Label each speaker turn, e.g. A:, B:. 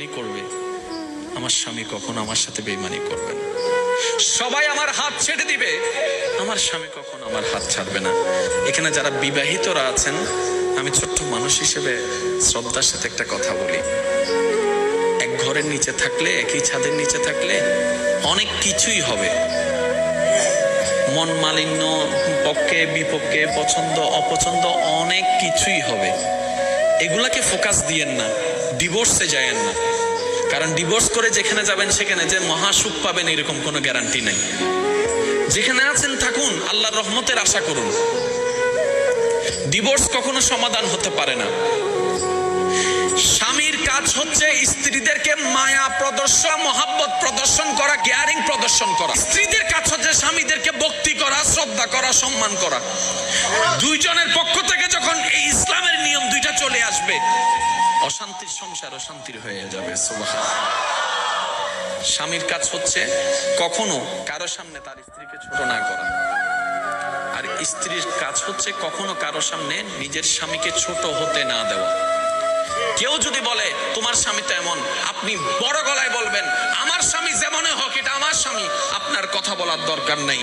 A: করবে, আমার স্বামী কখনো আমার সাথে বেঈমানি করবে না। সবাই আমার হাত ছেড়ে দিবে, আমার স্বামী কখনো আমার হাত ছাড়বে না। এখানে যারা বিবাহিতরা আছেন, আমি ছোট্ট মানুষ হিসেবে শ্রদ্ধার সাথে একটা কথা বলি। এক ঘরের নিচে থাকলে, একই ছাদের নিচে থাকলে অনেক কিছুই হবে। মন মালিন্য, পক্ষে বিপক্ষে, পছন্দ অপছন্দ অনেক কিছুই হবে। এগুলাকে ফোকাস দিয়েন না, ডিভোর্সে যায়েন না। কারণ ডিভোর্স করে যেখানে যাবেন সেখানে যে মহাসুখ পাবেন এরকম কোনো গ্যারান্টি নাই। যেখানে আছেন থাকুন, আল্লাহর রহমতের আশা করুন। ডিভোর্স কখনো সমাধান হতে পারে না। স্বামীর কাজ হচ্ছে স্ত্রীদেরকে মায়া প্রদর্শন, মহাব্বত প্রদর্শন করা, কেয়ারিং প্রদর্শন করা। স্ত্রীদের কাজ হচ্ছে স্বামীদেরকে ভক্তি করা, শ্রদ্ধা করা, সম্মান করা। দুইজনের পক্ষ থেকে যখন এই ইসলামের নিয়ম দুইটা চলে আসবে, অশান্তির সংসার অশান্তির হয়ে যাবে। সুবহানাল্লাহ। স্বামীর কাজ হচ্ছে কখনো কারো সামনে তার স্ত্রীকে ছোট না করা, আর স্ত্রীর কাজ হচ্ছে কখনো কারো সামনে নিজের স্বামীকে ছোট হতে না দেওয়া। কেউ যদি বলে তোমার স্বামী তো এমন, আপনি বড় গলায় বলবেন আমার স্বামী যেমন হোক, এটা আমার স্বামী, আপনার কথা বলার দরকার নাই।